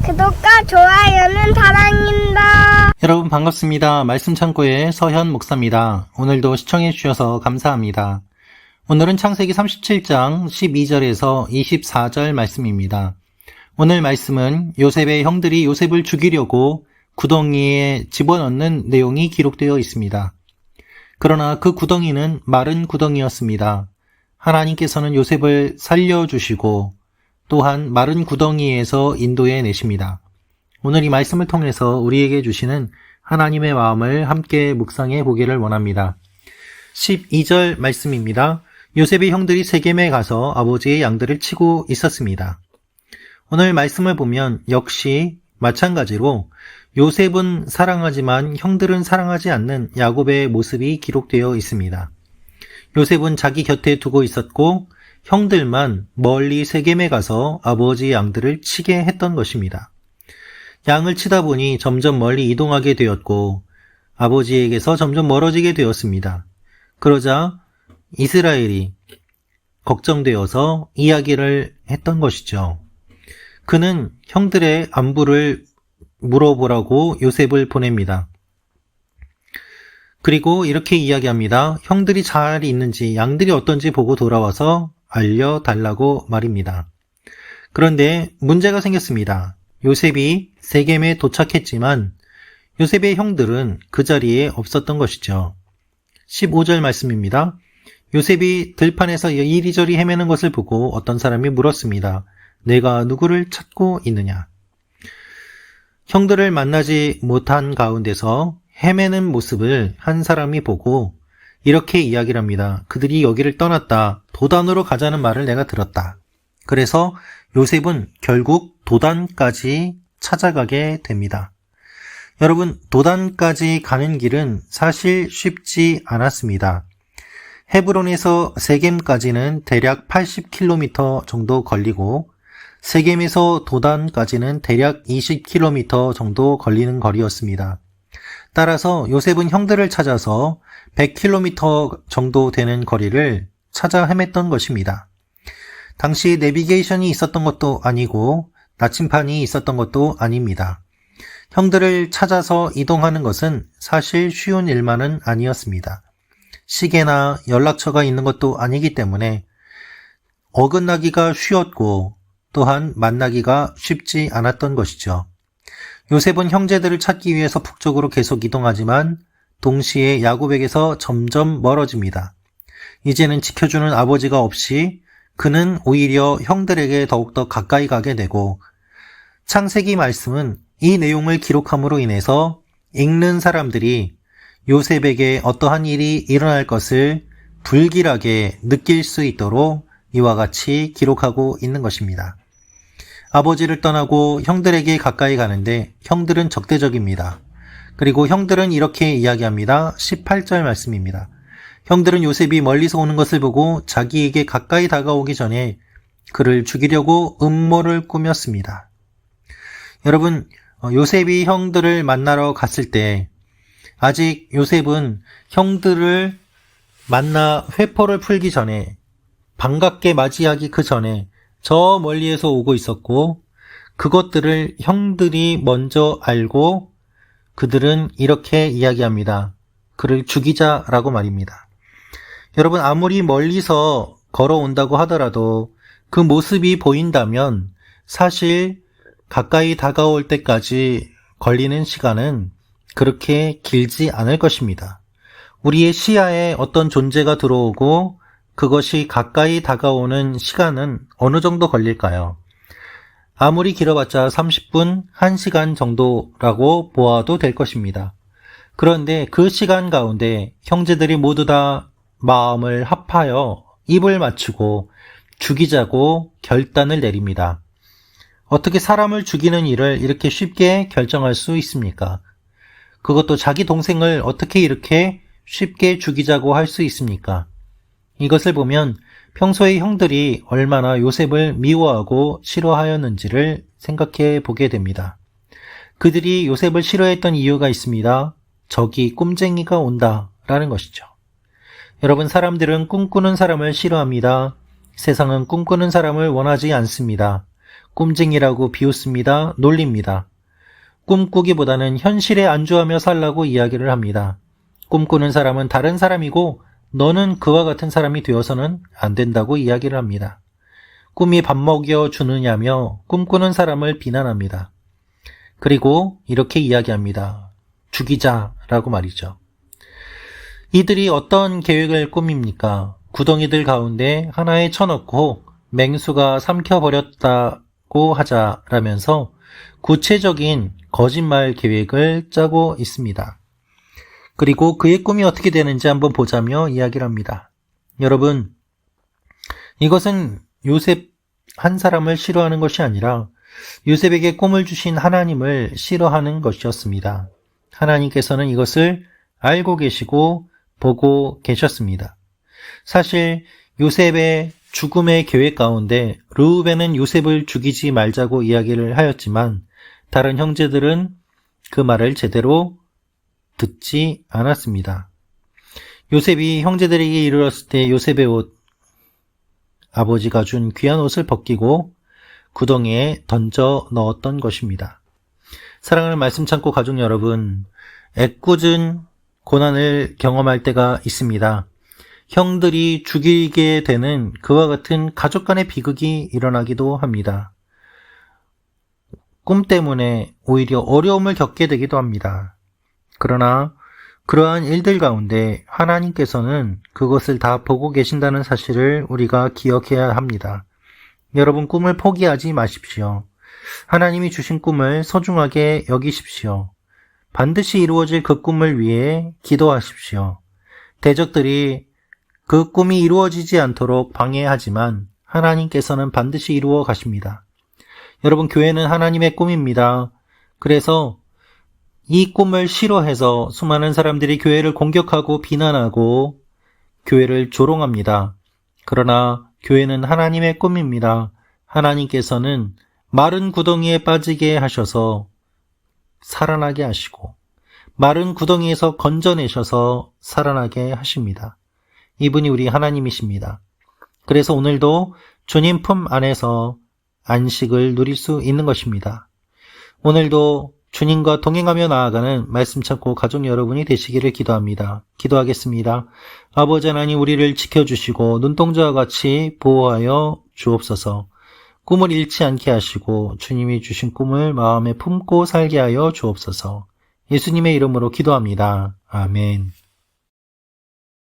구독과 좋아요는 사랑입니다. 여러분 반갑습니다. 말씀 창고의 서현 목사입니다. 오늘도 시청해 주셔서 감사합니다. 오늘은 창세기 37장 12절에서 24절 말씀입니다. 오늘 말씀은 요셉의 형들이 요셉을 죽이려고 구덩이에 집어넣는 내용이 기록되어 있습니다. 그러나 그 구덩이는 마른 구덩이였습니다. 하나님께서는 요셉을 살려주시고 또한 마른 구덩이에서 인도해 내십니다. 오늘 이 말씀을 통해서 우리에게 주시는 하나님의 마음을 함께 묵상해 보기를 원합니다. 12절 말씀입니다. 요셉의 형들이 세겜에 가서 아버지의 양들을 치고 있었습니다. 오늘 말씀을 보면 역시 마찬가지로 요셉은 사랑하지만 형들은 사랑하지 않는 야곱의 모습이 기록되어 있습니다. 요셉은 자기 곁에 두고 있었고 형들만 멀리 세겜에 가서 아버지 양들을 치게 했던 것입니다. 양을 치다 보니 점점 멀리 이동하게 되었고 아버지에게서 점점 멀어지게 되었습니다. 그러자 이스라엘이 걱정되어서 이야기를 했던 것이죠. 그는 형들의 안부를 물어보라고 요셉을 보냅니다. 그리고 이렇게 이야기합니다. 형들이 잘 있는지 양들이 어떤지 보고 돌아와서 알려달라고 말입니다. 그런데 문제가 생겼습니다. 요셉이 세겜에 도착했지만 요셉의 형들은 그 자리에 없었던 것이죠. 15절 말씀입니다. 요셉이 들판에서 이리저리 헤매는 것을 보고 어떤 사람이 물었습니다. 내가 누구를 찾고 있느냐? 형들을 만나지 못한 가운데서 헤매는 모습을 한 사람이 보고 이렇게 이야기를 합니다. 그들이 여기를 떠났다. 도단으로 가자는 말을 내가 들었다. 그래서 요셉은 결국 도단까지 찾아가게 됩니다. 여러분, 도단까지 가는 길은 사실 쉽지 않았습니다. 헤브론에서 세겜까지는 대략 80km 정도 걸리고 세겜에서 도단까지는 대략 20km 정도 걸리는 거리였습니다. 따라서 요셉은 형들을 찾아서 100km 정도 되는 거리를 찾아 헤맸던 것입니다. 당시 내비게이션이 있었던 것도 아니고 나침판이 있었던 것도 아닙니다. 형들을 찾아서 이동하는 것은 사실 쉬운 일만은 아니었습니다. 시계나 연락처가 있는 것도 아니기 때문에 어긋나기가 쉬웠고 또한 만나기가 쉽지 않았던 것이죠. 요셉은 형제들을 찾기 위해서 북쪽으로 계속 이동하지만 동시에 야곱에게서 점점 멀어집니다. 이제는 지켜주는 아버지가 없이 그는 오히려 형들에게 더욱더 가까이 가게 되고 창세기 말씀은 이 내용을 기록함으로 인해서 읽는 사람들이 요셉에게 어떠한 일이 일어날 것을 불길하게 느낄 수 있도록 이와 같이 기록하고 있는 것입니다. 아버지를 떠나고 형들에게 가까이 가는데 형들은 적대적입니다. 그리고 형들은 이렇게 이야기합니다. 18절 말씀입니다. 형들은 요셉이 멀리서 오는 것을 보고 자기에게 가까이 다가오기 전에 그를 죽이려고 음모를 꾸몄습니다. 여러분, 요셉이 형들을 만나러 갔을 때 아직 요셉은 형들을 만나 회포를 풀기 전에 반갑게 맞이하기 그 전에 저 멀리에서 오고 있었고 그것들을 형들이 먼저 알고 그들은 이렇게 이야기합니다. 그를 죽이자라고 말입니다. 여러분, 아무리 멀리서 걸어온다고 하더라도 그 모습이 보인다면 사실 가까이 다가올 때까지 걸리는 시간은 그렇게 길지 않을 것입니다. 우리의 시야에 어떤 존재가 들어오고 그것이 가까이 다가오는 시간은 어느 정도 걸릴까요? 아무리 길어봤자 30분, 1시간 정도라고 보아도 될 것입니다. 그런데 그 시간 가운데 형제들이 모두 다 마음을 합하여 입을 맞추고 죽이자고 결단을 내립니다. 어떻게 사람을 죽이는 일을 이렇게 쉽게 결정할 수 있습니까? 그것도 자기 동생을 어떻게 이렇게 쉽게 죽이자고 할 수 있습니까? 이것을 보면 평소에 형들이 얼마나 요셉을 미워하고 싫어하였는지를 생각해 보게 됩니다. 그들이 요셉을 싫어했던 이유가 있습니다. 적이 꿈쟁이가 온다 라는 것이죠. 여러분, 사람들은 꿈꾸는 사람을 싫어합니다. 세상은 꿈꾸는 사람을 원하지 않습니다. 꿈쟁이라고 비웃습니다. 놀립니다. 꿈꾸기보다는 현실에 안주하며 살라고 이야기를 합니다. 꿈꾸는 사람은 다른 사람이고 너는 그와 같은 사람이 되어서는 안 된다고 이야기를 합니다. 꿈이 밥 먹여주느냐며 꿈꾸는 사람을 비난합니다. 그리고 이렇게 이야기합니다. 죽이자라고 말이죠. 이들이 어떤 계획을 꾸밉니까? 구덩이들 가운데 하나에 쳐넣고 맹수가 삼켜버렸다고 하자라면서 구체적인 거짓말 계획을 짜고 있습니다. 그리고 그의 꿈이 어떻게 되는지 한번 보자며 이야기를 합니다. 여러분, 이것은 요셉 한 사람을 싫어하는 것이 아니라 요셉에게 꿈을 주신 하나님을 싫어하는 것이었습니다. 하나님께서는 이것을 알고 계시고 보고 계셨습니다. 사실 요셉의 죽음의 계획 가운데 르우벤은 요셉을 죽이지 말자고 이야기를 하였지만 다른 형제들은 그 말을 제대로 듣지 않았습니다. 요셉이 형제들에게 이르렀을 때 요셉의 옷, 아버지가 준 귀한 옷을 벗기고 구덩이에 던져 넣었던 것입니다. 사랑하는 말씀 참고 가족 여러분, 애꿎은 고난을 경험할 때가 있습니다. 형들이 죽이게 되는 그와 같은 가족 간의 비극이 일어나기도 합니다. 꿈 때문에 오히려 어려움을 겪게 되기도 합니다. 그러나 그러한 일들 가운데 하나님께서는 그것을 다 보고 계신다는 사실을 우리가 기억해야 합니다. 여러분, 꿈을 포기하지 마십시오. 하나님이 주신 꿈을 소중하게 여기십시오. 반드시 이루어질 그 꿈을 위해 기도하십시오. 대적들이 그 꿈이 이루어지지 않도록 방해하지만 하나님께서는 반드시 이루어 가십니다. 여러분, 교회는 하나님의 꿈입니다. 그래서 이 꿈을 싫어해서 수많은 사람들이 교회를 공격하고 비난하고 교회를 조롱합니다. 그러나 교회는 하나님의 꿈입니다. 하나님께서는 마른 구덩이에 빠지게 하셔서 살아나게 하시고 마른 구덩이에서 건져내셔서 살아나게 하십니다. 이분이 우리 하나님이십니다. 그래서 오늘도 주님 품 안에서 안식을 누릴 수 있는 것입니다. 오늘도 주님과 동행하며 나아가는 말씀 찾고 가족 여러분이 되시기를 기도합니다. 기도하겠습니다. 아버지 하나님, 우리를 지켜주시고 눈동자와 같이 보호하여 주옵소서. 꿈을 잃지 않게 하시고 주님이 주신 꿈을 마음에 품고 살게 하여 주옵소서. 예수님의 이름으로 기도합니다. 아멘.